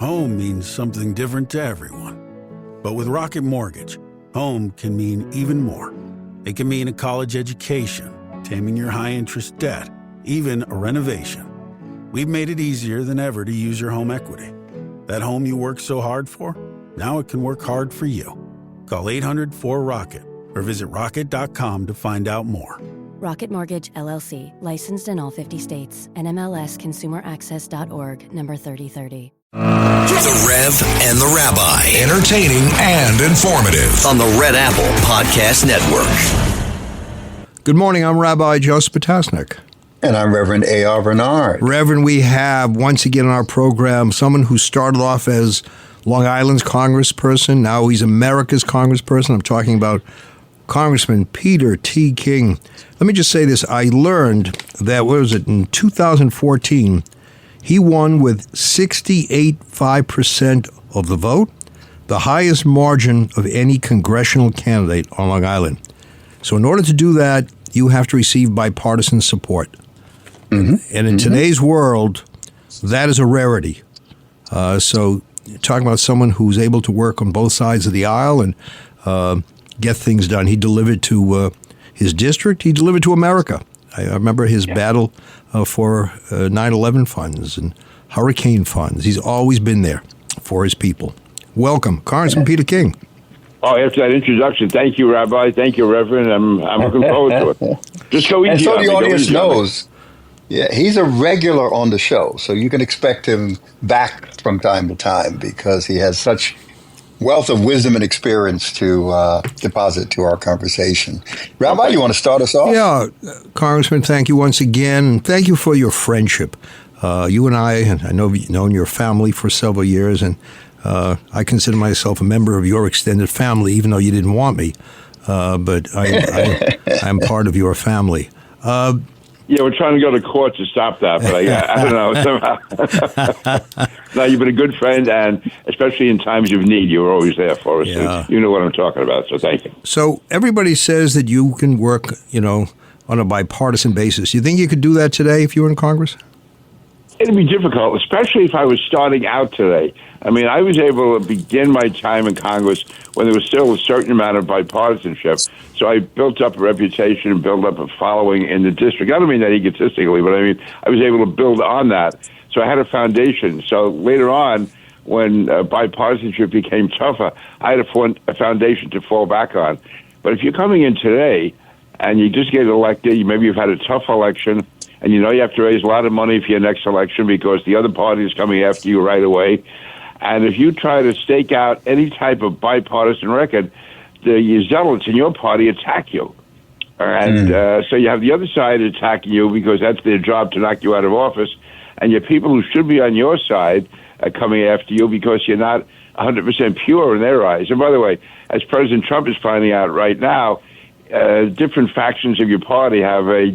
Home means something different to everyone. But with Rocket Mortgage, home can mean even more. It can mean a college education, taming your high-interest debt, even a renovation. We've made it easier than ever to use your home equity. That home you worked so hard for, now it can work hard for you. Call 800-4ROCKET or visit rocket.com to find out more. Rocket Mortgage, LLC, licensed in all 50 states, and MLSConsumerAccess.org, number 3030. The Rev and the Rabbi. Entertaining and informative on the Red Apple Podcast Network. Good morning. I'm Rabbi Joseph Potasnik. And I'm Reverend A.R. Bernard. Reverend, we have once again on our program someone who started off as Long Island's congressperson. Now he's America's congressperson. I'm talking about Congressman Peter T. King. Let me just say this. I learned that, in 2014, he won with 68.5% of the vote, the highest margin of any congressional candidate on Long Island. So in order to do that, you have to receive bipartisan support. Mm-hmm. And in today's world, that is a rarity. So you're talking about someone who's able to work on both sides of the aisle and get things done. He delivered to his district. He delivered to America. I remember his battle for 9/11 funds and hurricane funds. He's always been there for his people. Welcome, Congressman Peter King. Oh, after that introduction, thank you, Rabbi. Thank you, Reverend. I'm looking forward to it. Just go easy. And so the audience knows, yeah, he's a regular on the show, so you can expect him back from time to time because he has such wealth of wisdom and experience to deposit to our conversation. Rabbi, you want to start us off? Yeah, Congressman, thank you once again. Thank you for your friendship. You and I know you've known your family for several years, and I consider myself a member of your extended family, even though you didn't want me. But I'm part of your family. Yeah, we're trying to go to court to stop that, but I don't know, somehow. No, you've been a good friend, and especially in times of need, you were always there for us. Yeah. You know what I'm talking about, so thank you. So everybody says that you can work, on a bipartisan basis. You think you could do that today if you were in Congress? It'd be difficult, especially if I was starting out today. I mean, I was able to begin my time in Congress when there was still a certain amount of bipartisanship. So I built up a reputation and built up a following in the district. I don't mean that egotistically, but I mean, I was able to build on that. So I had a foundation. So later on, when bipartisanship became tougher, I had a foundation to fall back on. But if you're coming in today and you just get elected, maybe you've had a tough election, and you have to raise a lot of money for your next election because the other party is coming after you right away. And if you try to stake out any type of bipartisan record, the zealots in your party attack you. And so you have the other side attacking you because that's their job to knock you out of office. And your people who should be on your side are coming after you because you're not 100% pure in their eyes. And by the way, as President Trump is finding out right now, different factions of your party have a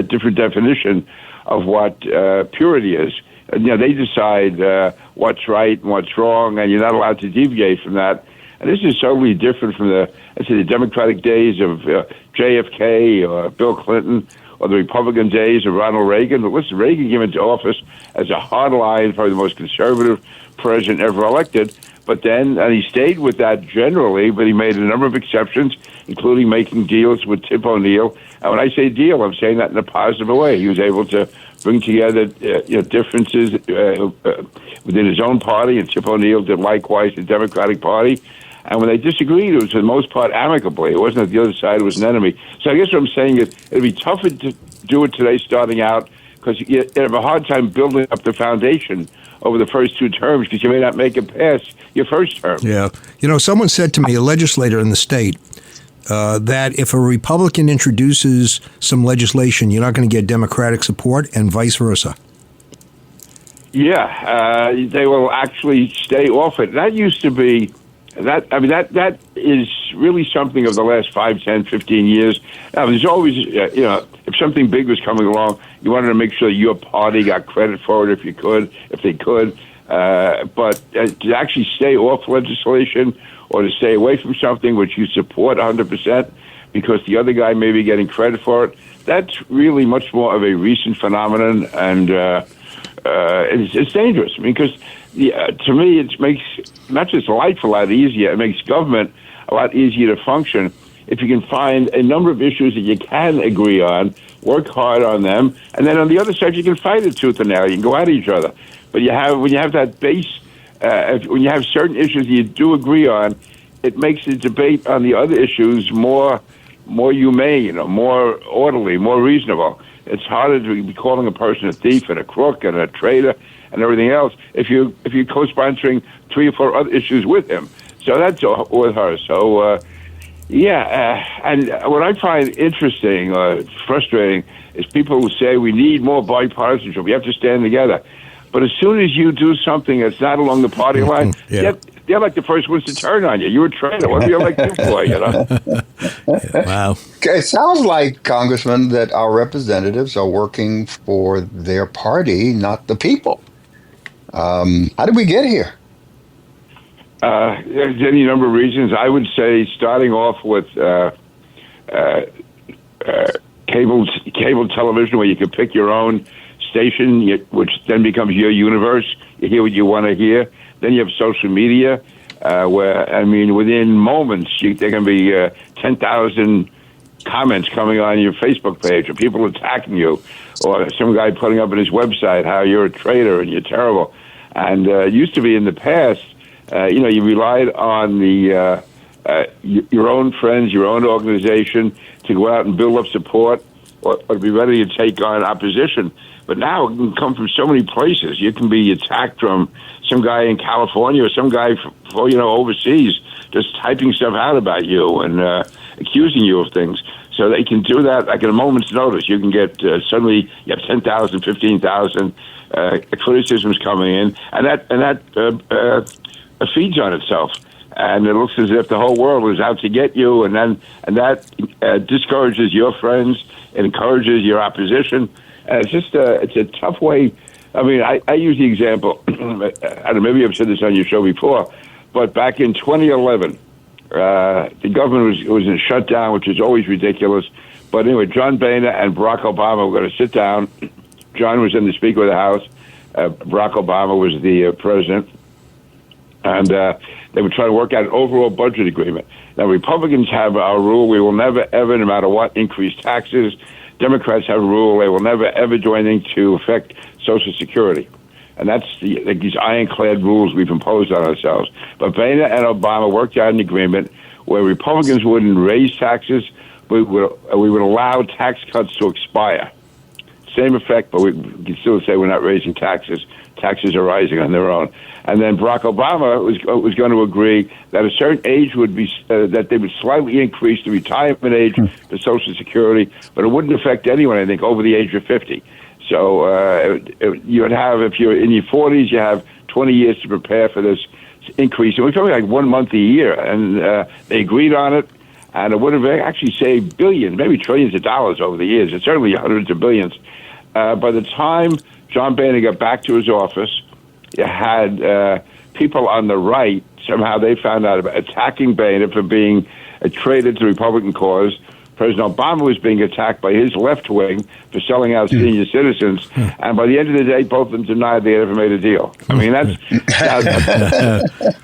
different definition of what purity is. They decide what's right and what's wrong, and you're not allowed to deviate from that. And this is totally different from the Democratic days of JFK or Bill Clinton or the Republican days of Ronald Reagan. But listen, Reagan came into office as a hardline, probably the most conservative president ever elected. But then, and he stayed with that generally, but he made a number of exceptions, including making deals with Tip O'Neill. And when I say deal, I'm saying that in a positive way. He was able to bring together differences within his own party, and Tip O'Neill did likewise the Democratic Party. And when they disagreed, it was for the most part amicably. It wasn't that the other side was an enemy. So I guess what I'm saying is it'd be tougher to do it today starting out because you have a hard time building up the foundation over the first two terms because you may not make it past your first term. Yeah. Someone said to me, a legislator in the state, that if a Republican introduces some legislation, you're not going to get Democratic support and vice versa. Yeah, they will actually stay off it. That used to be, that is really something of the last 5, 10, 15 years. Now, there's always, if something big was coming along, you wanted to make sure your party got credit for it if they could. But to actually stay off legislation or to stay away from something which you support 100% because the other guy may be getting credit for it, that's really much more of a recent phenomenon, and it's dangerous because to me, it makes not just life a lot easier, it makes government a lot easier to function if you can find a number of issues that you can agree on, work hard on them, and then on the other side you can fight it tooth and nail. You can go at each other. But when you have that base, when you have certain issues that you do agree on, it makes the debate on the other issues more humane, more orderly, more reasonable. It's harder to be calling a person a thief and a crook and a traitor and everything else if you're co-sponsoring 3 or 4 other issues with him. So that's with her. So. And what I find interesting or frustrating is people who say we need more bipartisanship. We have to stand together. But as soon as you do something that's not along the party line, they're like the first ones to turn on you. You're a traitor. What do you like you for? Wow. It sounds like, Congressman, that our representatives are working for their party, not the people. How did we get here? There's any number of reasons. I would say starting off with cable television, where you can pick your own station, which then becomes your universe. You hear what you want to hear. Then you have social media, where, within moments, there can be 10,000 comments coming on your Facebook page, or people attacking you, or some guy putting up on his website how you're a traitor and you're terrible. And it used to be in the past, you relied on your own friends, your own organization to go out and build up support or be ready to take on opposition. But now it can come from so many places. You can be attacked from some guy in California or some guy overseas just typing stuff out about you and accusing you of things. So they can do that like at a moment's notice. You can get suddenly you have 10,000, 15,000 criticisms coming in, and that feeds on itself, and it looks as if the whole world is out to get you, and that discourages your friends, it encourages your opposition. It's just it's a tough way. I use the example. I don't know, maybe I've said this on your show before, but back in 2011, the government was in a shutdown, which is always ridiculous. But anyway, John Boehner and Barack Obama were going to sit down. John was in the Speaker of the House. Barack Obama was the president. And they were trying to work out an overall budget agreement. Now, Republicans have our rule: we will never, ever, no matter what, increase taxes. Democrats have a rule: they will never, ever do anything to affect Social Security. And that's these ironclad rules we've imposed on ourselves. But Boehner and Obama worked out an agreement where Republicans wouldn't raise taxes, but we would allow tax cuts to expire. Same effect, but we can still say we're not raising taxes. Taxes are rising on their own. And then Barack Obama was going to agree that a certain age would be that they would slightly increase the retirement age for Social Security, but it wouldn't affect anyone, I think, over the age of 50. So you would have, if you're in your 40s, you have 20 years to prepare for this increase. And we're talking like 1 month a year, and they agreed on it. And it would have actually saved billions, maybe trillions of dollars over the years. It's certainly hundreds of billions. By the time John Boehner got back to his office, you had people on the right, somehow they found out about attacking Boehner for being a traitor to the Republican cause. President Obama was being attacked by his left wing for selling out senior citizens. And by the end of the day, both of them denied they had ever made a deal. That's...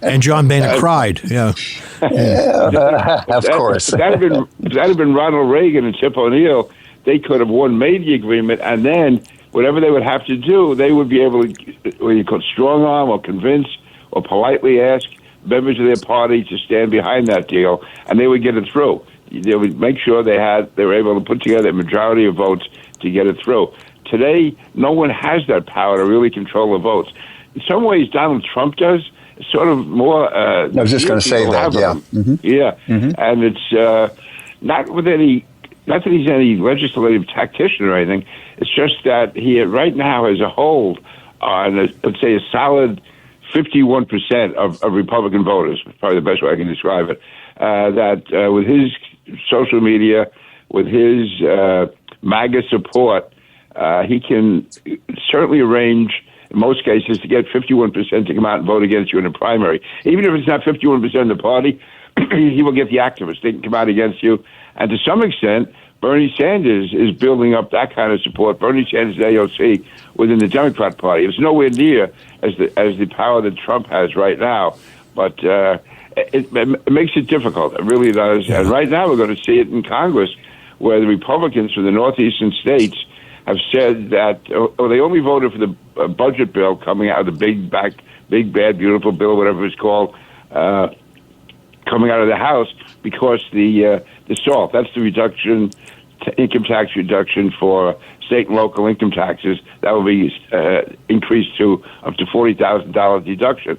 and John Boehner cried. Yeah. Of course. That had been Ronald Reagan and Tip O'Neill. They could have made the agreement, and then whatever they would have to do, they would be able to strong arm or convince or politely ask members of their party to stand behind that deal, and they would get it through. They would make sure they were able to put together a majority of votes to get it through. Today, no one has that power to really control the votes. In some ways, Donald Trump does. It's sort of more... I was just going to say that, yeah. Mm-hmm. Yeah, and it's not with any... Not that he's any legislative tactician or anything. It's just that he right now has a hold on, let's say, a solid 51% of Republican voters. Probably the best way I can describe it. That with his social media, with his MAGA support, he can certainly arrange, in most cases, to get 51% to come out and vote against you in a primary. Even if it's not 51% of the party, he will get the activists. They can come out against you. And to some extent, Bernie Sanders is building up that kind of support. Bernie Sanders, AOC, within the Democrat Party. It's nowhere near as the power that Trump has right now, but it makes it difficult. It really does. And right now we're going to see it in Congress, where the Republicans from the northeastern states have said that they only voted for the budget bill coming out of the big bad beautiful bill, whatever it's called, coming out of the House, because the SALT, that's the reduction, income tax reduction for state and local income taxes, that will be increased to up to $40,000 deduction.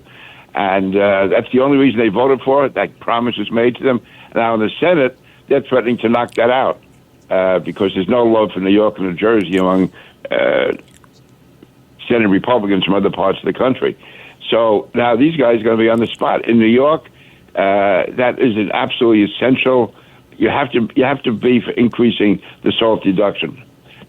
And that's the only reason they voted for it. That promise was made to them. Now in the Senate, they're threatening to knock that out because there's no love for New York and New Jersey among Senate Republicans from other parts of the country. So now these guys are going to be on the spot. In New York, that is an absolutely essential. You have to be for increasing the SALT deduction.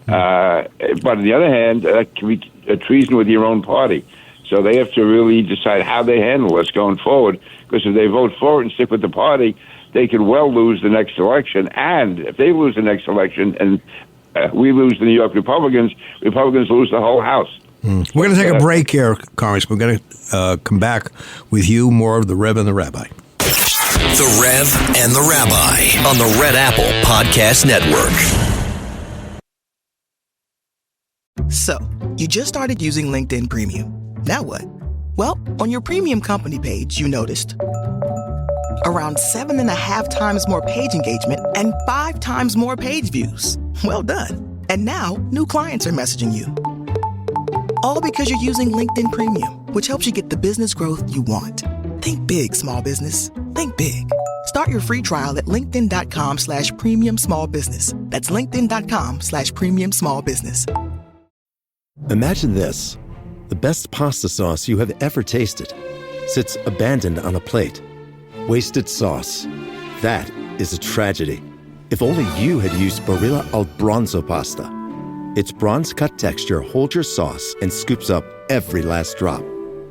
But on the other hand, that can be a treason with your own party. So they have to really decide how they handle this going forward, because if they vote for it and stick with the party, they could well lose the next election. And if they lose the next election and we lose the New York Republicans lose the whole House. We're going to take a break here, Congressman. We're going to come back with you, more of the Rev and the Rabbi. The Rev and the Rabbi on the Red Apple Podcast Network. So, you just started using LinkedIn Premium. Now what? Well, on your premium company page, you noticed around 7.5 times more page engagement and 5 times more page views. Well done. And now, new clients are messaging you. All because you're using LinkedIn Premium, which helps you get the business growth you want. Think big, small business. Think big. Start your free trial at linkedin.com/premium small business. That's linkedin.com/premium small business. Imagine this. The best pasta sauce you have ever tasted sits abandoned on a plate. Wasted sauce. That is a tragedy. If only you had used Barilla al Bronzo pasta. Its bronze-cut texture holds your sauce and scoops up every last drop.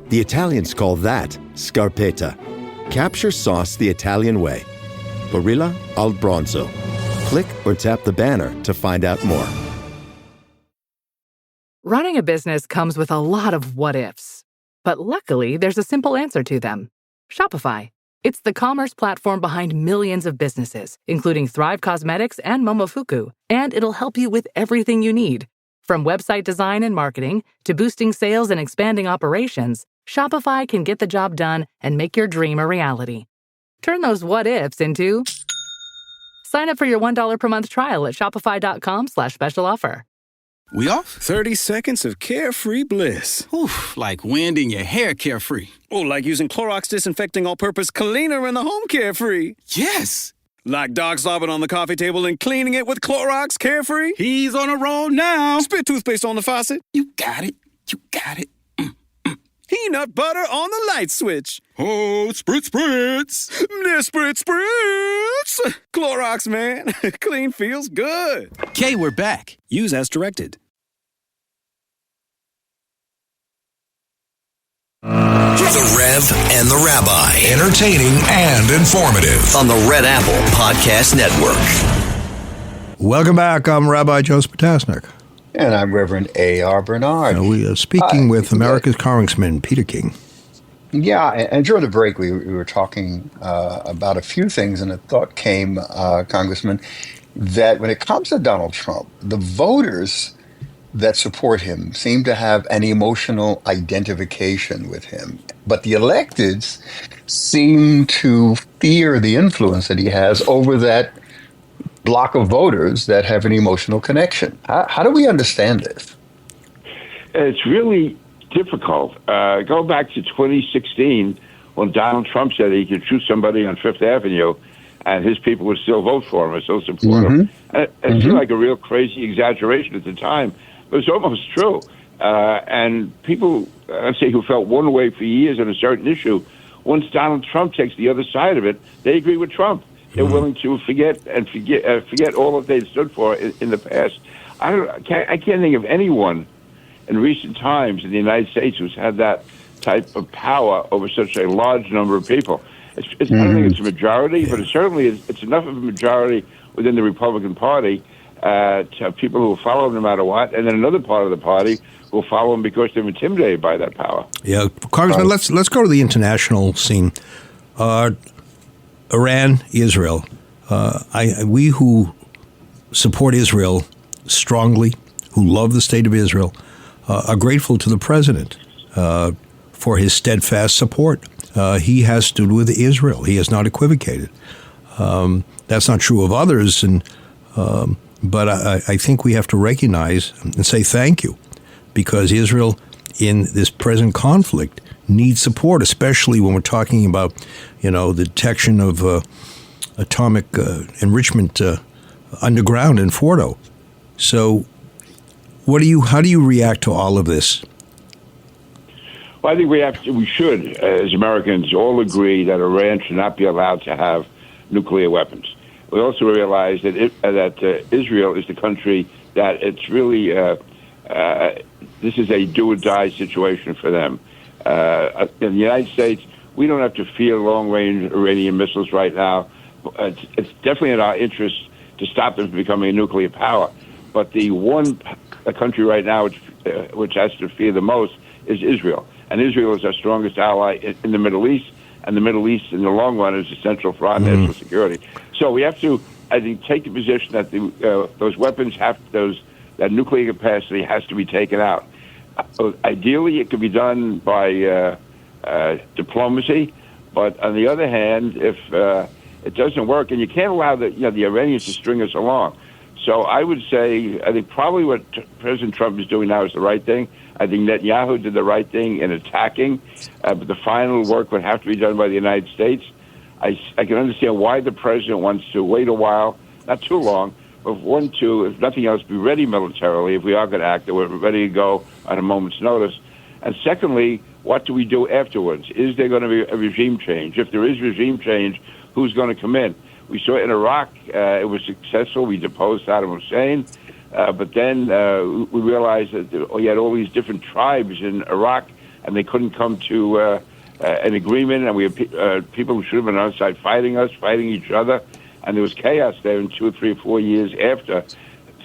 The Italians call that scarpetta. Capture sauce the Italian way. Barilla al Bronzo. Click or tap the banner to find out more. Running a business comes with a lot of what-ifs. But luckily, there's a simple answer to them. Shopify. It's the commerce platform behind millions of businesses, including Thrive Cosmetics and Momofuku. And it'll help you with everything you need. From website design and marketing to boosting sales and expanding operations, Shopify can get the job done and make your dream a reality. Turn those what-ifs into... Sign up for your $1 per month trial at shopify.com/special offer. We off? 30 seconds of carefree bliss. Oof, like wind in your hair carefree. Oh, like using Clorox Disinfecting All-Purpose Cleaner in the home carefree. Yes. Like dog slobbing on the coffee table and cleaning it with Clorox Carefree. He's on a roll now. Spit toothpaste on the faucet. You got it. You got it. Peanut butter on the light switch. Oh, spritz. Spritz. Clorox, man. Clean feels good. Okay, we're back. Use as directed. The Rev and the Rabbi. Entertaining and informative on the Red Apple Podcast Network. Welcome back. I'm Rabbi Joseph Potasnik. And I'm Reverend A.R. Bernard. We are speaking with America's Congressman Peter King. Yeah, and during the break, we were talking about a few things, and a thought came, Congressman, that when it comes to Donald Trump, the voters that support him seem to have an emotional identification with him. But the electeds seem to fear the influence that he has over that block of voters that have an emotional connection. How do we understand this? It's really difficult. Go back to 2016 when Donald Trump said he could shoot somebody on Fifth Avenue and his people would still vote for him or still support him. It seemed like a real crazy exaggeration at the time, but it's almost true. And people, let's say, who felt one way for years on a certain issue, once Donald Trump takes the other side of it, they agree with Trump. They're willing to forget all that they stood for in the past. I can't think of anyone in recent times in the United States who's had that type of power over such a large number of people. I don't think it's a majority, but it's enough of a majority within the Republican Party to have people who will follow him no matter what, and then another part of the party will follow him because they're intimidated by that power. Yeah, Congressman, let's go to the international scene. Iran, Israel. We who support Israel strongly, who love the state of Israel, are grateful to the president for his steadfast support. He has stood with Israel. He has not equivocated. That's not true of others, but I think we have to recognize and say thank you, because Israel in this present conflict needs support, especially when we're talking about, the detection of atomic enrichment underground in Fordo. So, how do you react to all of this? Well, I think we should, as Americans, all agree that Iran should not be allowed to have nuclear weapons. We also realize that Israel is the country that it's really this is a do-or-die situation for them. In the United States, we don't have to fear long-range Iranian missiles right now. It's definitely in our interest to stop them from becoming a nuclear power. But the one country right now which has to fear the most is Israel. And Israel is our strongest ally in the Middle East, and the Middle East in the long run is essential for our national security. So we have to, I think, take the position that those weapons that nuclear capacity has to be taken out. Ideally, it could be done by diplomacy, but on the other hand, if it doesn't work, and you can't allow the Iranians to string us along. So I would say, I think probably what President Trump is doing now is the right thing. I think Netanyahu did the right thing in attacking, but the final work would have to be done by the United States. I can understand why the president wants to wait a while, not too long, but if nothing else, be ready militarily if we are going to act, that we're ready to go on a moment's notice. And secondly, what do we do afterwards? Is there going to be a regime change? If there is regime change, who's going to come in? We saw in Iraq, it was successful. We deposed Saddam Hussein. But then we realized that we had all these different tribes in Iraq, and they couldn't come to an agreement. And we had people who should have been on our side fighting each other. And there was chaos there in 2 or 3 or 4 years after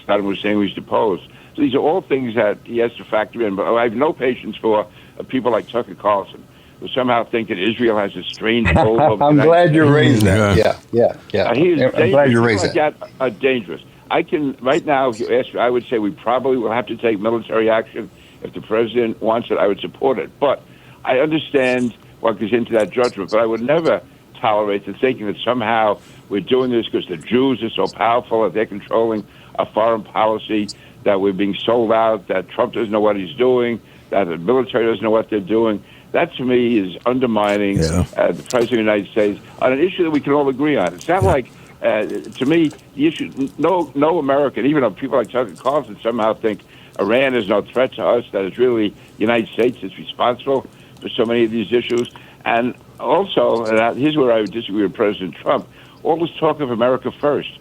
Saddam Hussein was deposed. So these are all things that he has to factor in. But I have no patience for people like Tucker Carlson, who somehow think that Israel has a strange hold over I'm glad you raised that. Yeah. I'm glad you raised that. That are dangerous. I can, right now, if you ask me, I would say we probably will have to take military action. If the president wants it, I would support it. But I understand what goes into that judgment, but I would never tolerate the thinking that somehow we're doing this because the Jews are so powerful, that they're controlling our foreign policy, that we're being sold out, that Trump doesn't know what he's doing, that the military doesn't know what they're doing. That, to me, is undermining the President of the United States on an issue that we can all agree on. It's not like, to me, the issue, no American, even though people like Tucker Carlson somehow think Iran is no threat to us, that it's really the United States that's responsible for so many of these issues. And also, and here's where I would disagree with President Trump, all this talk of America first.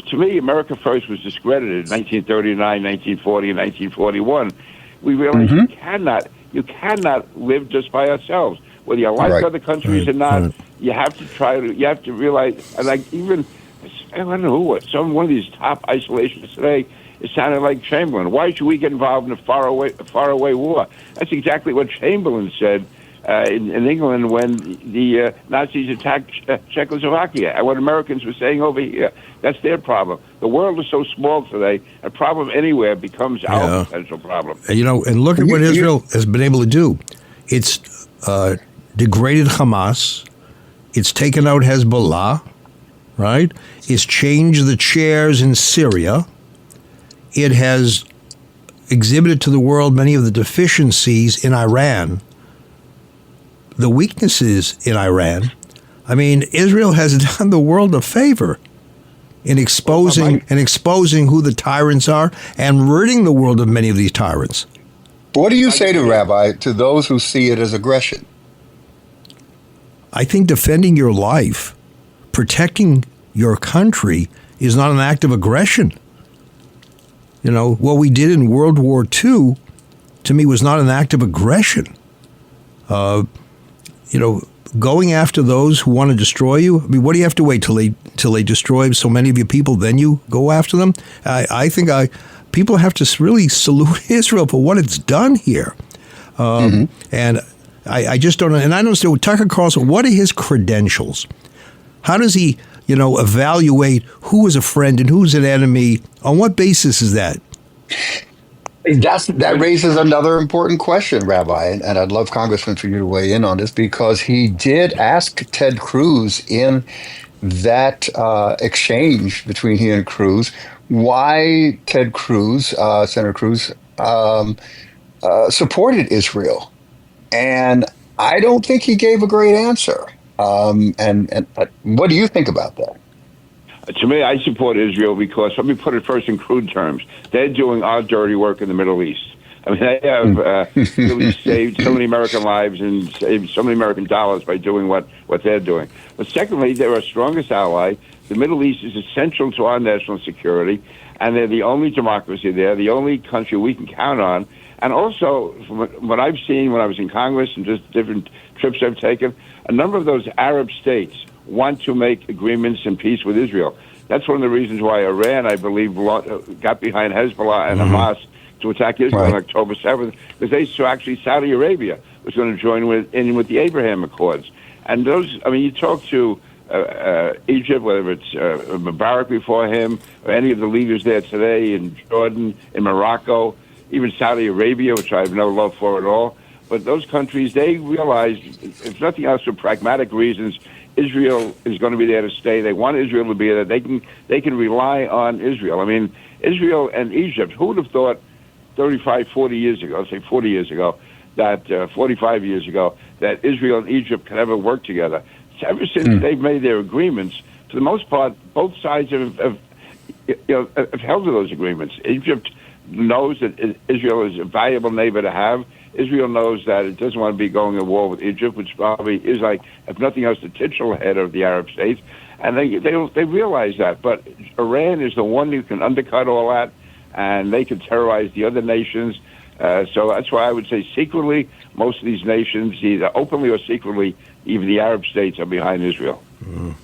To me, America first was discredited in 1939, 1940, and 1941. We realized you cannot live just by ourselves. Whether you like other countries or not, you have to realize, and like even, I don't know who, one of these top isolationists today, it sounded like Chamberlain. Why should we get involved in a faraway war? That's exactly what Chamberlain said in England when the Nazis attacked Czechoslovakia, and what Americans were saying over here. That's their problem. The world is so small today, a problem anywhere becomes our potential problem. And look at what Israel has been able to do. It's degraded Hamas. It's taken out Hezbollah, right? It's changed the chairs in Syria. It has exhibited to the world many of the deficiencies in Iran, the weaknesses in Iran. I mean, Israel has done the world a favor in exposing who the tyrants are and ridding the world of many of these tyrants. What do you say to Rabbi, to those who see it as aggression? I think defending your life, protecting your country is not an act of aggression. What we did in World War II, to me, was not an act of aggression. going after those who want to destroy you? I mean, what do you have to wait till they destroy so many of your people, then you go after them? I think people have to really salute Israel for what it's done here. And I just don't know. And I don't understand, Tucker Carlson, what are his credentials? How does he, evaluate who is a friend and who's an enemy? On what basis is that? That raises another important question, Rabbi, and I'd love, Congressman, for you to weigh in on this, because he did ask Ted Cruz in that exchange between he and Cruz why Ted Cruz, Senator Cruz, supported Israel. And I don't think he gave a great answer. And what do you think about that? To me, I support Israel because, let me put it first in crude terms, they're doing our dirty work in the Middle East. I mean, they have really saved so many American lives and saved so many American dollars by doing what they're doing. But secondly, they're our strongest ally. The Middle East is essential to our national security, and they're the only democracy there, the only country we can count on. And also, from what I've seen when I was in Congress and just different trips I've taken, a number of those Arab states want to make agreements and peace with Israel. That's one of the reasons why Iran, I believe, got behind Hezbollah and Hamas to attack Israel on October 7th, because they saw actually Saudi Arabia was going to join in with the Abraham Accords. And those, I mean, you talk to Egypt, whether it's Mubarak before him, or any of the leaders there today, in Jordan, in Morocco, even Saudi Arabia, which I have no love for at all. But those countries, they realize, if nothing else for pragmatic reasons, Israel is going to be there to stay. They want Israel to be there. They can rely on Israel. I mean, Israel and Egypt, who would have thought 35, 40 years ago, let's say 40 years ago, that 45 years ago, that Israel and Egypt could ever work together? So ever since they've made their agreements, for the most part, both sides have held to those agreements. Egypt knows that Israel is a valuable neighbor to have. Israel knows that it doesn't want to be going to war with Egypt, which probably is, like, if nothing else, the titular head of the Arab states. And they realize that. But Iran is the one who can undercut all that, and they can terrorize the other nations. So that's why I would say secretly, most of these nations, either openly or secretly, even the Arab states, are behind Israel.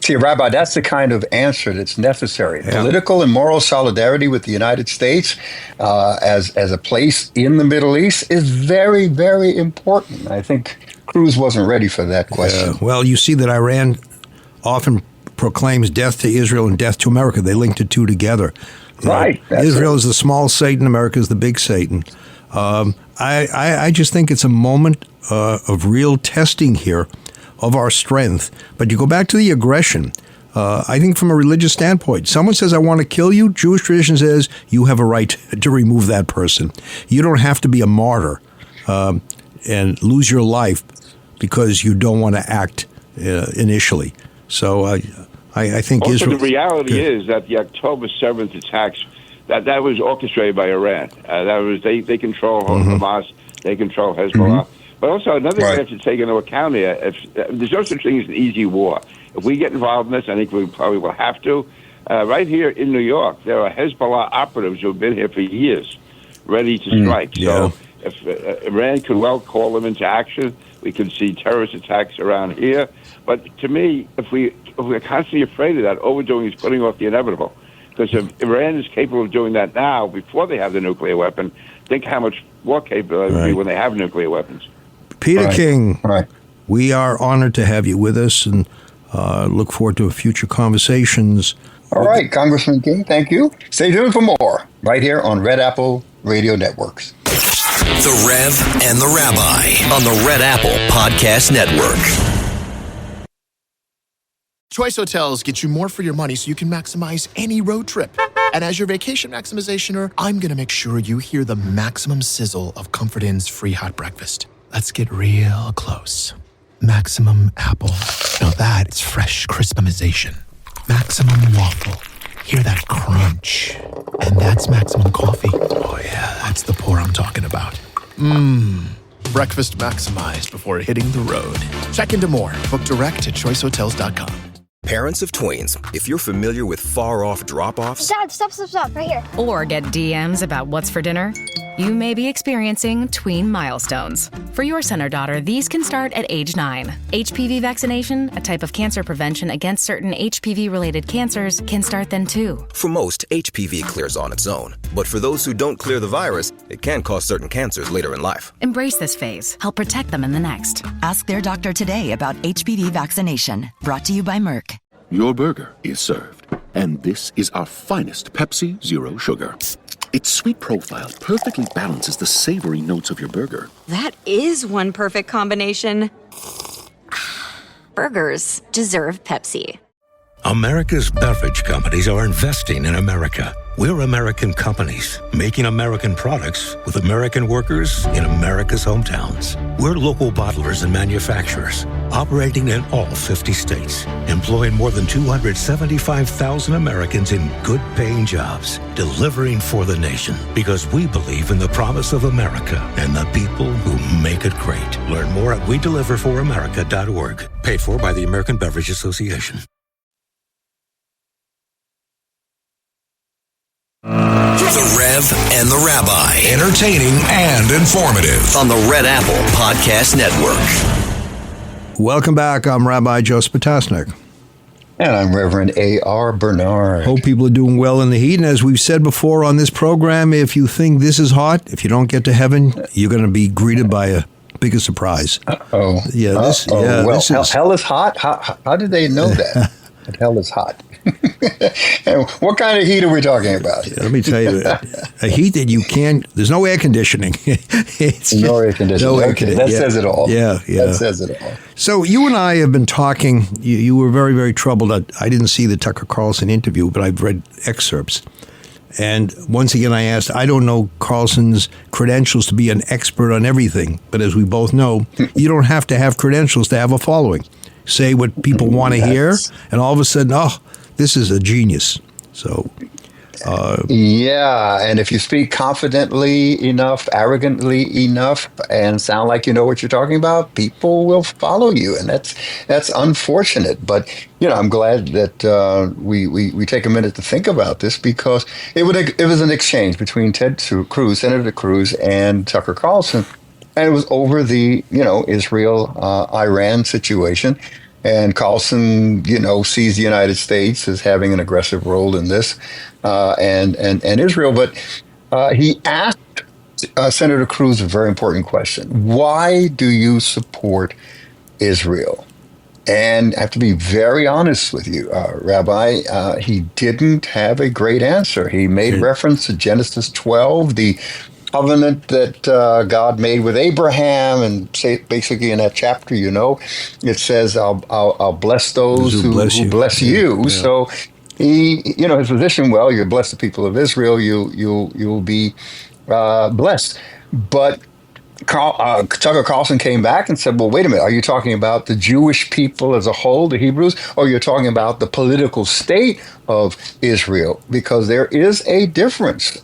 See, Rabbi, that's the kind of answer that's necessary. Yeah. Political and moral solidarity with the United States as a place in the Middle East is very, very important. I think Cruz wasn't ready for that question. Well, you see that Iran often proclaims death to Israel and death to America. They link the two together. Right. Israel is the small Satan, America is the big Satan. I just think it's a moment of real testing here of our strength. But you go back to the aggression. I think from a religious standpoint, someone says, I want to kill you. Jewish tradition says you have a right to remove that person. You don't have to be a martyr and lose your life because you don't want to act initially. So I think also, Israel... the reality is that the October 7th attacks, that was orchestrated by Iran. They control Hamas, they control Hezbollah. But also, another thing we have to take into account here, there's no such thing as an easy war. If we get involved in this, I think we probably will have to. Right here in New York, there are Hezbollah operatives who have been here for years, ready to strike. So if Iran could well call them into action, we could see terrorist attacks around here. But to me, if we're constantly afraid of that, all we're doing is putting off the inevitable. Because if Iran is capable of doing that now, before they have the nuclear weapon, think how much more capable it will be when they have nuclear weapons. Peter King, we are honored to have you with us and look forward to future conversations. All right, Congressman King, thank you. Stay tuned for more right here on Red Apple Radio Networks. The Rev and the Rabbi on the Red Apple Podcast Network. Choice Hotels get you more for your money so you can maximize any road trip. And as your vacation maximizationer, I'm going to make sure you hear the maximum sizzle of Comfort Inn's free hot breakfast. Let's get real close. Maximum apple. Now that's fresh crispimization. Maximum waffle. Hear that crunch. And that's maximum coffee. Oh yeah, that's the pour I'm talking about. Breakfast maximized before hitting the road. Check into more. Book direct at choicehotels.com. Parents of tweens, if you're familiar with far-off drop-offs... Dad, stop, right here. Or get DMs about what's for dinner, You may be experiencing tween milestones. For your son or daughter, these can start at age 9. HPV vaccination, a type of cancer prevention against certain HPV-related cancers, can start then too. For most, HPV clears on its own. But for those who don't clear the virus, it can cause certain cancers later in life. Embrace this phase. Help protect them in the next. Ask their doctor today about HPV vaccination. Brought to you by Merck. Your burger is served. And this is our finest Pepsi Zero Sugar. Its sweet profile perfectly balances the savory notes of your burger. That is one perfect combination. Burgers deserve Pepsi. America's beverage companies are investing in America. We're American companies, making American products with American workers in America's hometowns. We're local bottlers and manufacturers, operating in all 50 states, employing more than 275,000 Americans in good-paying jobs, delivering for the nation, because we believe in the promise of America and the people who make it great. Learn more at wedeliverforamerica.org. Paid for by the American Beverage Association. The Rev and the Rabbi. Entertaining and informative on the Red Apple Podcast Network. Welcome back. I'm Rabbi Joe Spatasnik. And I'm Reverend A.R. Bernard. Hope people are doing well in the heat. And as we've said before on this program, if you think this is hot, if you don't get to heaven, you're going to be greeted by a bigger surprise. Oh, yeah. This is... hell is hot. How did they know that? That hell is hot. What kind of heat are we talking about here? Let me tell you, a heat that you can't. There's no air conditioning. No air conditioning. That says it all. Yeah. That says it all. So you and I have been talking. You were very, very troubled. I didn't see the Tucker Carlson interview, but I've read excerpts. And once again, I asked, I don't know Carlson's credentials to be an expert on everything. But as we both know, you don't have to have credentials to have a following. Say what people want to hear, and all of a sudden, this is a genius. So, yeah, and if you speak confidently enough, arrogantly enough, and sound like you know what you're talking about, people will follow you, and that's unfortunate. But I'm glad that we take a minute to think about this, because it was an exchange between Senator Cruz, and Tucker Carlson. And it was over the, Israel-Iran situation. And Carlson, sees the United States as having an aggressive role in this, and Israel. But he asked Senator Cruz a very important question. Why do you support Israel? And I have to be very honest with you, Rabbi, he didn't have a great answer. He made reference to Genesis 12, the covenant that God made with Abraham, and basically in that chapter, it says, "I'll bless those who bless you." Yeah. So he, his position. Well, you bless the people of Israel, you'll be blessed. But Tucker Carlson came back and said, "Well, wait a minute. Are you talking about the Jewish people as a whole, the Hebrews, or you're talking about the political state of Israel? Because there is a difference."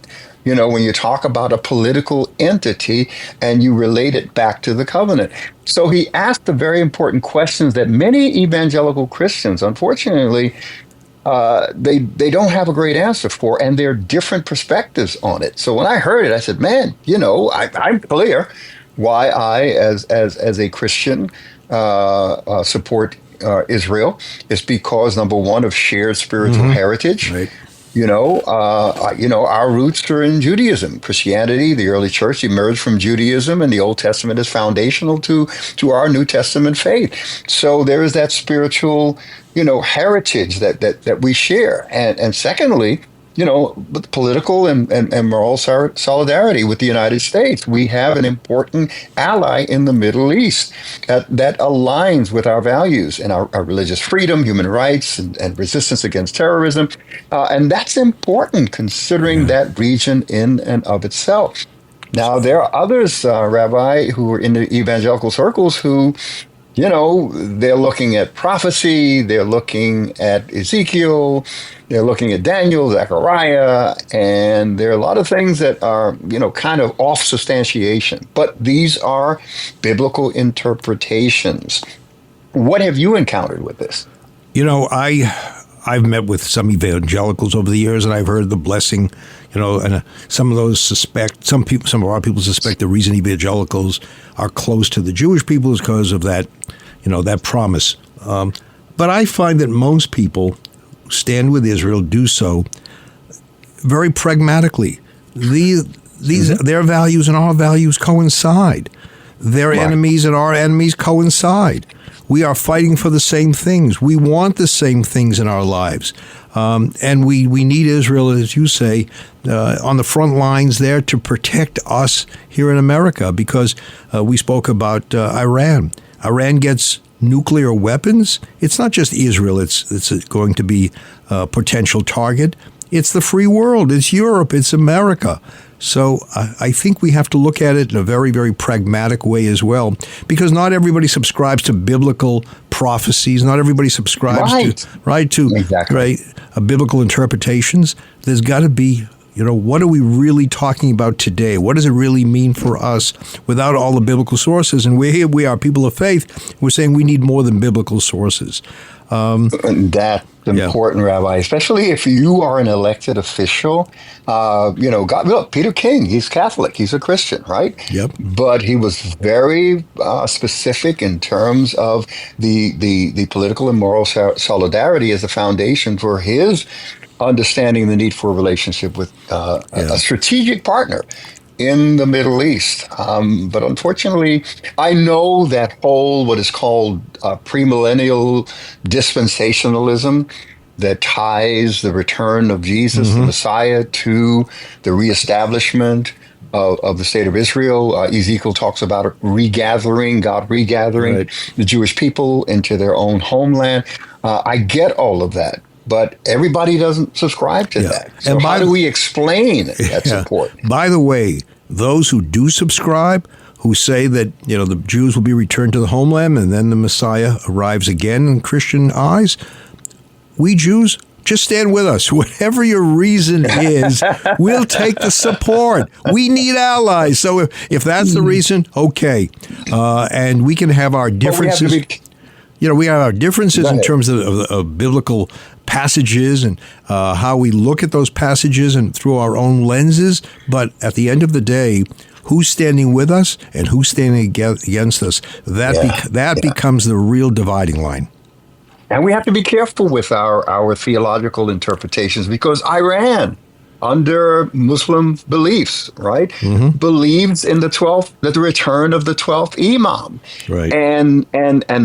When you talk about a political entity and you relate it back to the covenant. So he asked the very important questions that many evangelical Christians, unfortunately, they don't have a great answer for, and there are different perspectives on it. So when I heard it, I said, man, I'm clear why I, as a Christian, support Israel. It's because, number one, of shared spiritual heritage. Right. Our roots are in Judaism. Christianity, the early church, emerged from Judaism, and the Old Testament is foundational to our New Testament faith. So there is that spiritual, heritage that we share. And secondly, with political and moral solidarity with the United States. We have an important ally in the Middle East that aligns with our values and our religious freedom, human rights, and resistance against terrorism. And that's important considering that region in and of itself. Now, there are others, Rabbi, who are in the evangelical circles who, they're looking at prophecy, they're looking at Ezekiel, they're looking at Daniel, Zechariah, and there are a lot of things that are, kind of off substantiation. But these are biblical interpretations. What have you encountered with this? I've met with some evangelicals over the years, and I've heard the blessing, and some of those some of our people suspect the reason evangelicals are close to the Jewish people is because of that, that promise. But I find that most people who stand with Israel do so very pragmatically. Their values and our values coincide. Their enemies and our enemies coincide. We are fighting for the same things. We want the same things in our lives. And we need Israel, as you say, on the front lines there to protect us here in America, because we spoke about Iran. Iran gets nuclear weapons. It's not just Israel. It's going to be a potential target. It's the free world. It's Europe. It's America. So I think we have to look at it in a very, very pragmatic way as well, because not everybody subscribes to biblical prophecies. Not everybody subscribes to biblical interpretations. There's got to be, what are we really talking about today? What does it really mean for us without all the biblical sources? And we are people of faith. We're saying we need more than biblical sources. That's important, Rabbi, especially if you are an elected official. Look, Peter King, he's Catholic, he's a Christian, right? Yep. But he was very specific in terms of the political and moral solidarity as the foundation for his understanding the need for a relationship with a strategic partner in the Middle East. But unfortunately, I know that whole, what is called premillennial dispensationalism that ties the return of Jesus, the Messiah, to the reestablishment of the state of Israel. Ezekiel talks about regathering, God regathering the Jewish people into their own homeland. I get all of that. But everybody doesn't subscribe to that. So and how do we explain that support? By the way, those who do subscribe, who say that the Jews will be returned to the homeland and then the Messiah arrives again in Christian eyes, we Jews, just stand with us. Whatever your reason is, we'll take the support. We need allies. So if that's the reason, okay. And we can have our differences. We have our differences in terms of biblical passages and how we look at those passages and through our own lenses. But at the end of the day, who's standing with us and who's standing against us, that becomes the real dividing line. And we have to be careful with our theological interpretations, because Iran, under Muslim beliefs, right, believes in that the return of the 12th Imam, right, and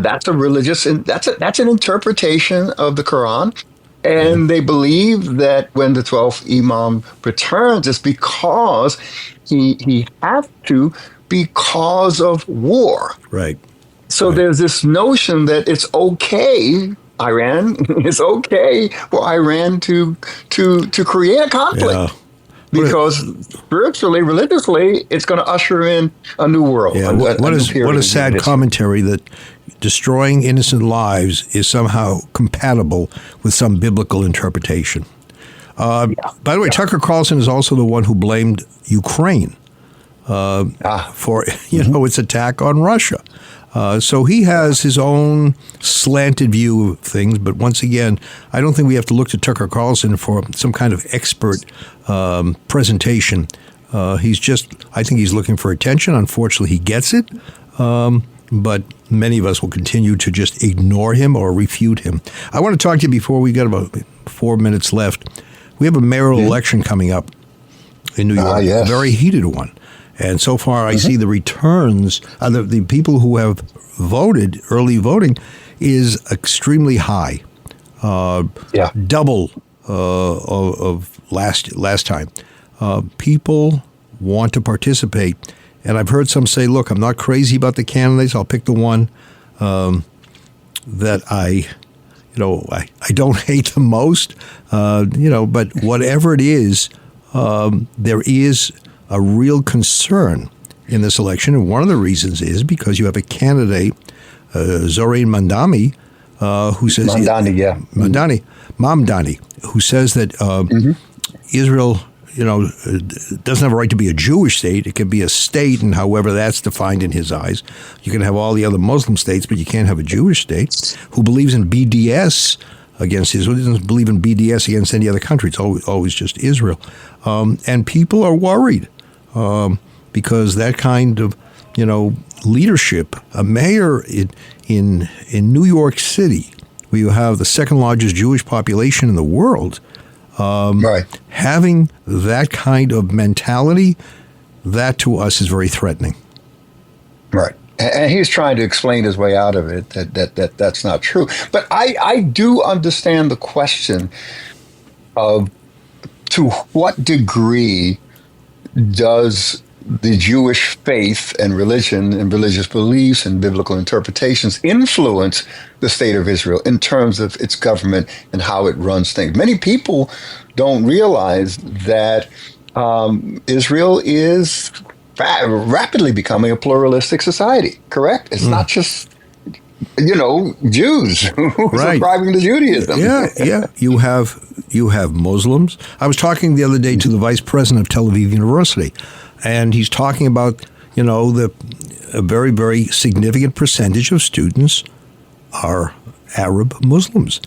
that's a religious, that's an interpretation of the Quran, and they believe that when the 12th Imam returns, it's because he has to because of war, right. So there's this notion that it's okay. Iran, it's okay for Iran to create a conflict because spiritually, religiously, it's going to usher in a new world. Yeah, what a sad commentary that destroying innocent lives is somehow compatible with some biblical interpretation. By the way, Tucker Carlson is also the one who blamed Ukraine for its attack on Russia. So he has his own slanted view of things, but once again, I don't think we have to look to Tucker Carlson for some kind of expert presentation. I think he's looking for attention. Unfortunately, he gets it, but many of us will continue to just ignore him or refute him. I want to talk to you before we got about 4 minutes left. We have a mayoral election coming up in New York, a very heated one. And so far, I see the returns, the people who have voted, early voting, is extremely high. Double of last time. People want to participate. And I've heard some say, look, I'm not crazy about the candidates. I'll pick the one that I don't hate the most. But whatever it is, there is a real concern in this election, and one of the reasons is because you have a candidate, Zohran Mamdani, who says Mamdani, who says that Israel, doesn't have a right to be a Jewish state. It can be a state, and however that's defined in his eyes. You can have all the other Muslim states, but you can't have a Jewish state. Who believes in BDS, against Israel. He doesn't believe in BDS against any other country. It's always just Israel. And people are worried because that kind of, leadership, a mayor in New York City, where you have the second largest Jewish population in the world, having that kind of mentality, that to us is very threatening. Right. And he's trying to explain his way out of it, that's not true. But I do understand the question of to what degree does the Jewish faith and religion and religious beliefs and biblical interpretations influence the state of Israel in terms of its government and how it runs things. Many people don't realize that Israel is rapidly becoming a pluralistic society, correct? It's not just, Jews who are subscribing to Judaism. Yeah. You have Muslims. I was talking the other day to the vice president of Tel Aviv University, and he's talking about, a very, very significant percentage of students are Arab Muslims.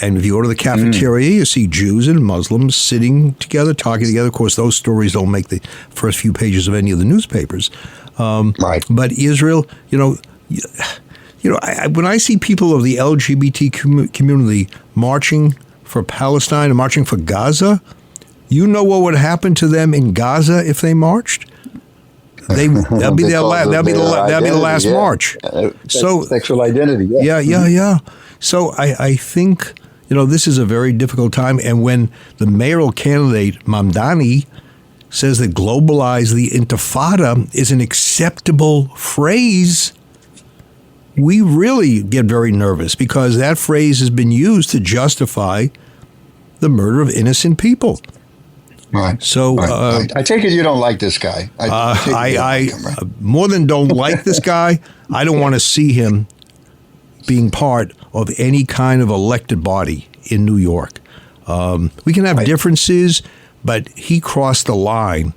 And if you go to the cafeteria, you see Jews and Muslims sitting together, talking together. Of course, those stories don't make the first few pages of any of the newspapers. But Israel, when I see people of the LGBT community marching for Palestine and marching for Gaza, you know what would happen to them in Gaza if they marched? That'll be the last march. So sexual identity. Yeah. So I think this is a very difficult time. And when the mayoral candidate Mamdani says that globalize the intifada is an acceptable phrase, we really get very nervous because that phrase has been used to justify the murder of innocent people. Right. So I take it you don't like this guy. I more than don't like this guy, I don't want to see him being part of any kind of elected body in New York. We can have differences, but he crossed the line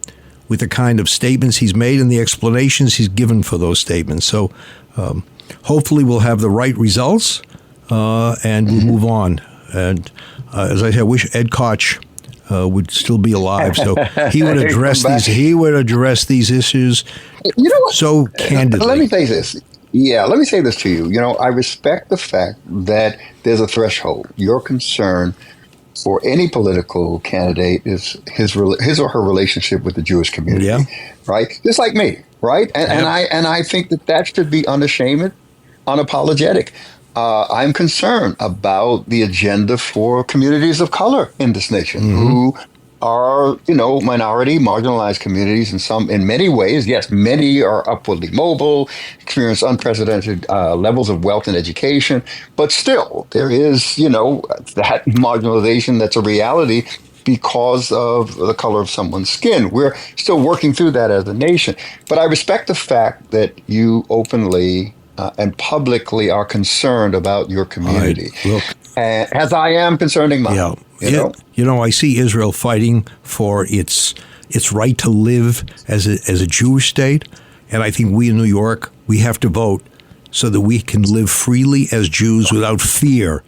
with the kind of statements he's made and the explanations he's given for those statements. So hopefully we'll have the right results and we'll move on. And as I said, I wish Ed Koch would still be alive, so he would address these. He would address these issues. So candidly. Let me say this. Yeah, let me say this to you. I respect the fact that there's a threshold. Your concern for any political candidate is his or her relationship with the Jewish community, right? Just like me, right? And I think that should be unashamed, unapologetic. I'm concerned about the agenda for communities of color in this nation who are, minority, marginalized communities in many ways. Yes, many are upwardly mobile, experience unprecedented levels of wealth and education. But still, there is, that marginalization that's a reality because of the color of someone's skin. We're still working through that as a nation. But I respect the fact that you openly and publicly are concerned about your community. As I am concerning mine. I see Israel fighting for its right to live as a Jewish state, and I think we in New York, we have to vote so that we can live freely as Jews without fear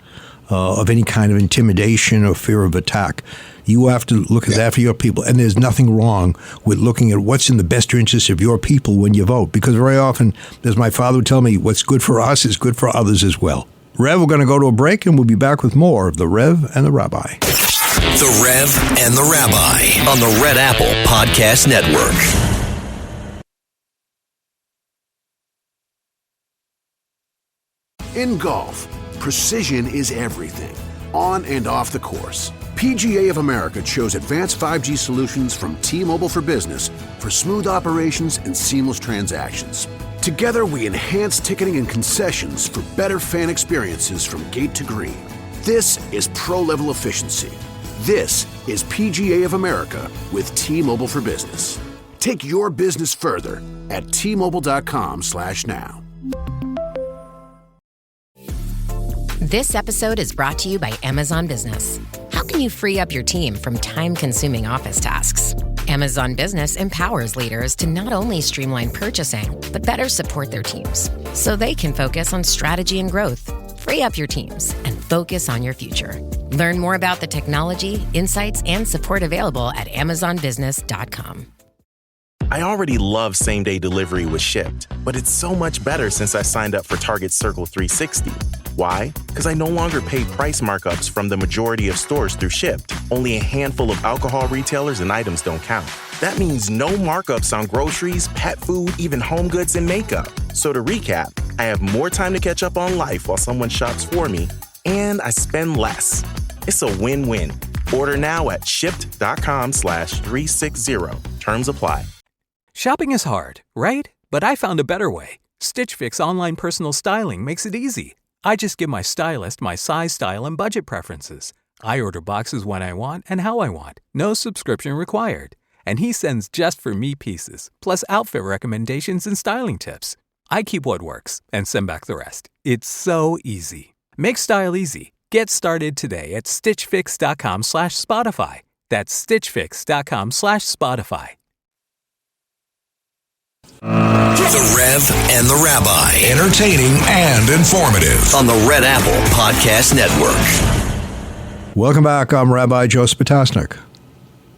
of any kind of intimidation or fear of attack. You have to look at that for your people, and there's nothing wrong with looking at what's in the best interest of your people when you vote, because very often, as my father would tell me, what's good for us is good for others as well. Rev, we're going to go to a break, and we'll be back with more of The Rev and the Rabbi. The Rev and the Rabbi on the Red Apple Podcast Network. In golf, precision is everything, on and off the course. PGA of America chose advanced 5G solutions from T-Mobile for Business for smooth operations and seamless transactions. Together, we enhance ticketing and concessions for better fan experiences from gate to green. This is pro-level efficiency. This is PGA of America with T-Mobile for Business. Take your business further at T-Mobile.com/now. This episode is brought to you by Amazon Business. How can you free up your team from time-consuming office tasks? Amazon Business empowers leaders to not only streamline purchasing, but better support their teams so they can focus on strategy and growth. Free up your teams and Focus on your future. Learn more about the technology, insights, and support available at amazonbusiness.com. I already love same-day delivery with Shipt, but it's so much better since I signed up for Target's Circle 360. Why? Because I no longer pay price markups from the majority of stores through Shipt. Only a handful of alcohol retailers and items don't count. That means no markups on groceries, pet food, even home goods and makeup. So to recap, I have more time to catch up on life while someone shops for me, and I spend less. It's a win-win. Order now at shipt.com/360. Terms apply. Shopping is hard, right? But I found a better way. Stitch Fix online personal styling makes it easy. I just give my stylist my size, style, and budget preferences. I order boxes when I want and how I want. No subscription required. And he sends just for me pieces, plus outfit recommendations and styling tips. I keep what works and send back the rest. It's so easy. Make style easy. Get started today at stitchfix.com/Spotify. That's stitchfix.com/Spotify. The Rev and the Rabbi. Entertaining and informative on the Red Apple Podcast Network. Welcome back. I'm Rabbi Joe Spatasnik.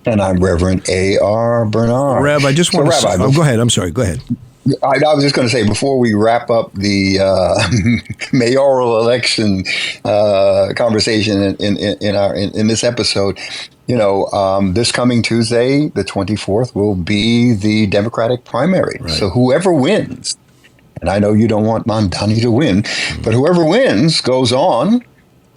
And I'm Reverend A.R. Bernard. Reb, I just want to say, go ahead. I'm sorry. Go ahead. I was just going to say, before we wrap up the mayoral election conversation in this episode, this coming Tuesday, the 24th, will be the Democratic primary. Right. So whoever wins, and I know you don't want Mondani to win, but whoever wins goes on,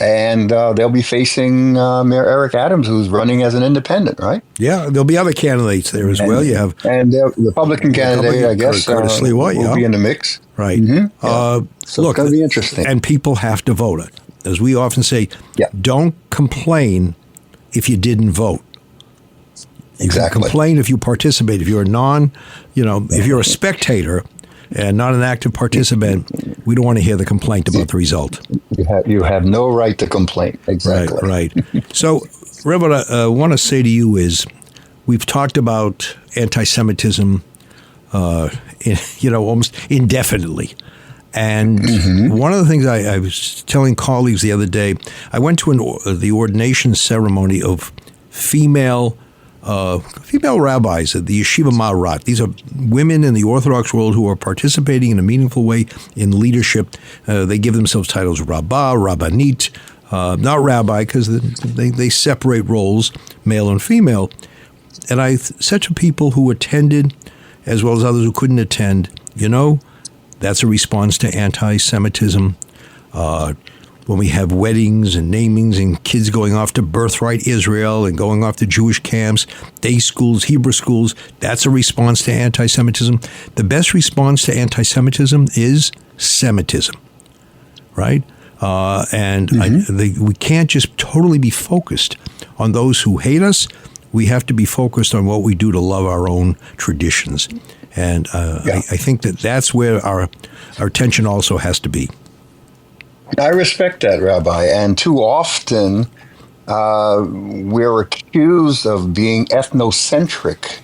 and they'll be facing Mayor Eric Adams, who's running as an independent, right? Yeah, there'll be other candidates there as well. You have the Republican candidate, I guess, Curtis Lee White, will be in the mix. Right. Mm-hmm. So look, it's going to be interesting. And people have to vote it. As we often say, don't complain if you didn't vote. Exactly. Complain if you participate. If you're if you're a spectator and not an active participant, we don't want to hear the complaint about the result. You have no right to complain. Exactly. Right. So, Rev, what I want to say to you is, we've talked about anti-Semitism, almost indefinitely. And one of the things I was telling colleagues the other day, I went to the ordination ceremony of female rabbis at the Yeshiva Ma'arat. These are women in the Orthodox world who are participating in a meaningful way in leadership. They give themselves titles Rabbah, Rabbanit, not rabbi, because they separate roles, male and female. And I said to people who attended, as well as others who couldn't attend, that's a response to anti-Semitism. When we have weddings and namings and kids going off to Birthright Israel and going off to Jewish camps, day schools, Hebrew schools, that's a response to anti-Semitism. The best response to anti-Semitism is Semitism, right? We can't just totally be focused on those who hate us. We have to be focused on what we do to love our own traditions. And I think that's where our attention also has to be. I respect that, Rabbi. And too often we're accused of being ethnocentric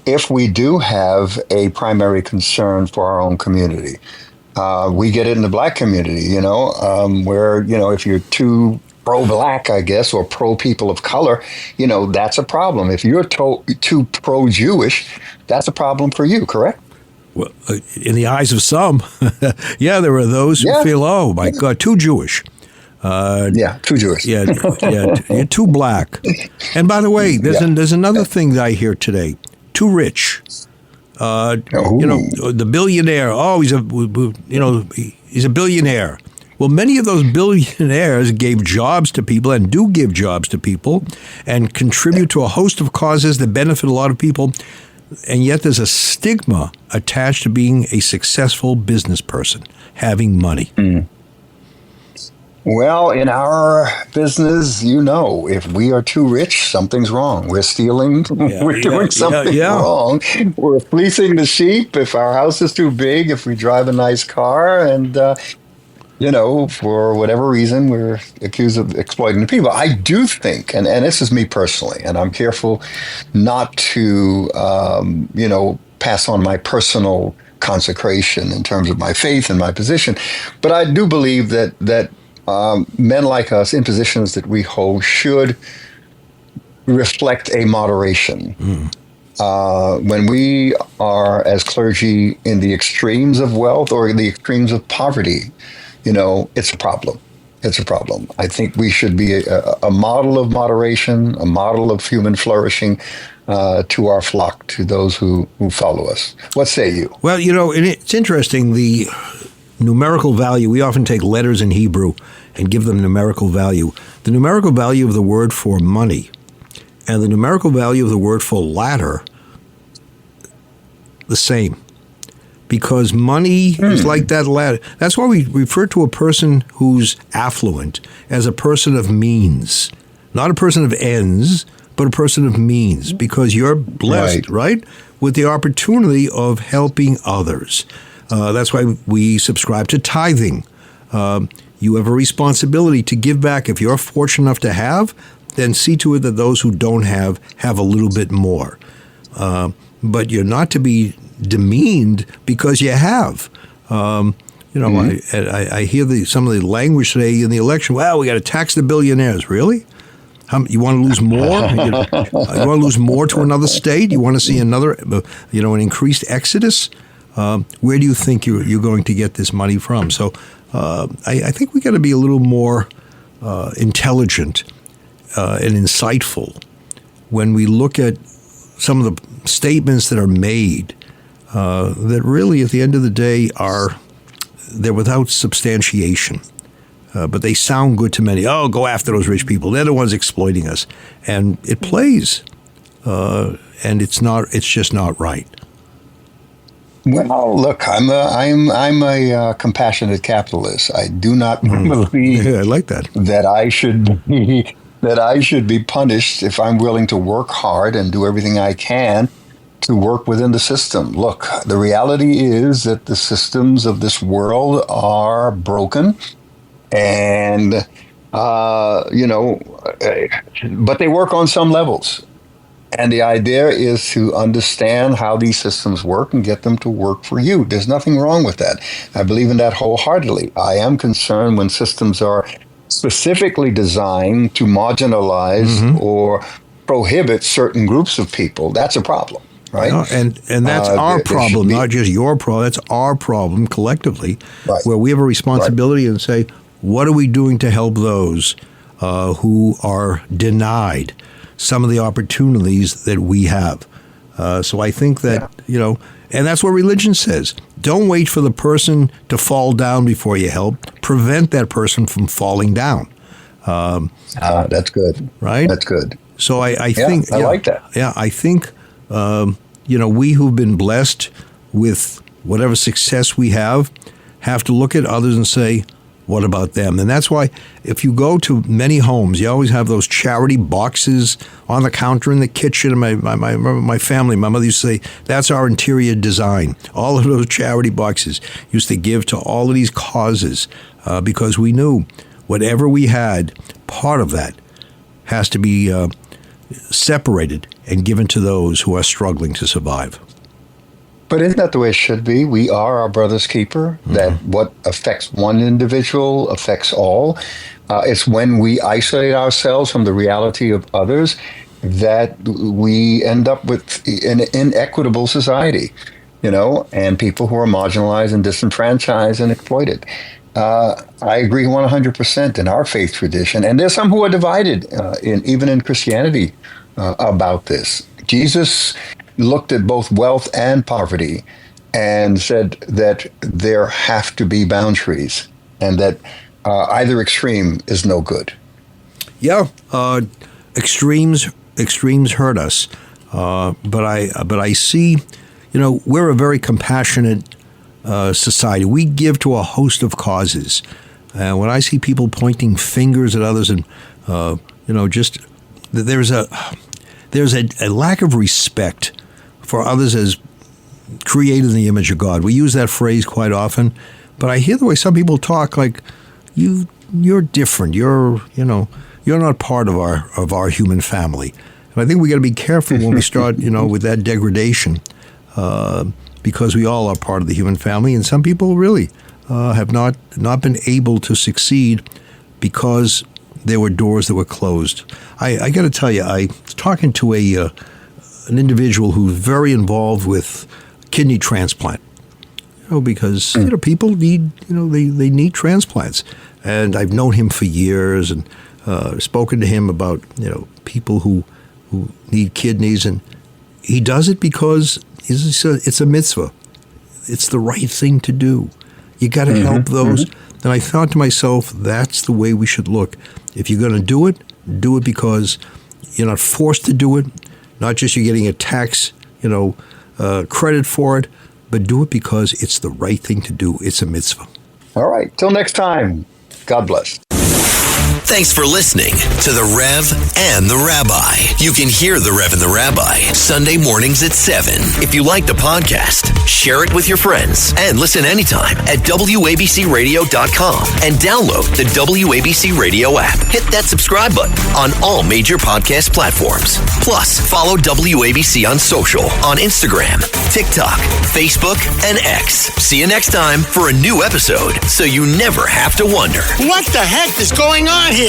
if we do have a primary concern for our own community. We get it in the black community, where, if you're too pro-black, I guess, or pro-people of color, that's a problem. If you're too pro-Jewish, that's a problem for you, correct? Well, in the eyes of some, there are those who feel, oh, my God, too Jewish. Too Jewish. You're too black. And by the way, there's another thing that I hear today, too rich. The billionaire, he's a billionaire. Well, many of those billionaires gave jobs to people and do give jobs to people and contribute to a host of causes that benefit a lot of people. And yet there's a stigma attached to being a successful business person, having money. Well, in our business, if we are too rich, something's wrong. We're stealing. We're doing something wrong. We're fleecing the sheep. If our house is too big, if we drive a nice car, and for whatever reason, we're accused of exploiting the people. I do think, and this is me personally, and I'm careful not to, pass on my personal consecration in terms of my faith and my position. But I do believe that men like us in positions that we hold should reflect a moderation. When we are, as clergy, in the extremes of wealth or the extremes of poverty, it's a problem. It's a problem. I think we should be a model of moderation, a model of human flourishing to our flock, to those who follow us. What say you? Well, and it's interesting, the numerical value, we often take letters in Hebrew and give them numerical value. The numerical value of the word for money and the numerical value of the word for ladder, the same. Because money is like that ladder. That's why we refer to a person who's affluent as a person of means. Not a person of ends, but a person of means. Because you're blessed, right? With the opportunity of helping others. That's why we subscribe to tithing. You have a responsibility to give back. If you're fortunate enough to have, then see to it that those who don't have a little bit more. But you're not to be demeaned because you have. I hear some of the language today in the election. Well, we got to tax the billionaires. Really? You want to lose more? You want to lose more to another state? You want to see another, an increased exodus? Where do you think you're going to get this money from? So I think we got to be a little more intelligent and insightful when we look at some of the statements that are made that really, at the end of the day, they're without substantiation. But they sound good to many. Oh, go after those rich people. They're the ones exploiting us. And it plays. And it's just not right. Well, look, I'm a compassionate capitalist. I do not believe I like that I should be punished if I'm willing to work hard and do everything I can to work within the system. Look, the reality is that the systems of this world are broken, and but they work on some levels. And the idea is to understand how these systems work and get them to work for you. There's nothing wrong with that. I believe in that wholeheartedly. I am concerned when systems are specifically designed to marginalize or prohibit certain groups of people. That's a problem, right? And that's our problem, not just your problem. That's our problem collectively, where we have a responsibility and say, what are we doing to help those who are denied some of the opportunities that we have? So I think that, and that's what religion says. Don't wait for the person to fall down before you help. Prevent that person from falling down. That's good. Right? That's good. So I think... I like that. Yeah, I think, we who've been blessed with whatever success we have to look at others and say, what about them? And that's why if you go to many homes, you always have those charity boxes on the counter in the kitchen. My family, my mother used to say, that's our interior design. All of those charity boxes used to give to all of these causes because we knew whatever we had, part of that has to be separated and given to those who are struggling to survive. But isn't that the way it should be? We are our brother's keeper, that what affects one individual affects all. It's when we isolate ourselves from the reality of others that we end up with an inequitable society, and people who are marginalized and disenfranchised and exploited. I agree 100% in our faith tradition. And there's some who are divided, even in Christianity, about this. Jesus looked at both wealth and poverty and said that there have to be boundaries and that either extreme is no good. Yeah, extremes hurt us, but I see, we're a very compassionate society. We give to a host of causes. When I see people pointing fingers at others and just there's a lack of respect for others as created in the image of God. We use that phrase quite often, but I hear the way some people talk like you're different. You're not part of our human family. And I think we got to be careful when we start, with that degradation, because we all are part of the human family, and some people really have not been able to succeed because there were doors that were closed. I got to tell you, I was talking to an individual who's very involved with kidney transplant. Because people need, they need transplants, and I've known him for years, and spoken to him about people who need kidneys, and he does it because it's a mitzvah. It's the right thing to do. You got to help those. And I thought to myself, that's the way we should look. If you're going to do it because you're not forced to do it. Not just you're getting a tax, credit for it, but do it because it's the right thing to do. It's a mitzvah. All right. Till next time. God bless. Thanks for listening to The Rev and the Rabbi. You can hear The Rev and the Rabbi Sunday mornings at 7. If you like the podcast, share it with your friends and listen anytime at WABCRadio.com and download the WABC Radio app. Hit that subscribe button on all major podcast platforms. Plus, follow WABC on social on Instagram, TikTok, Facebook, and X. See you next time for a new episode so you never have to wonder. What the heck is going on here?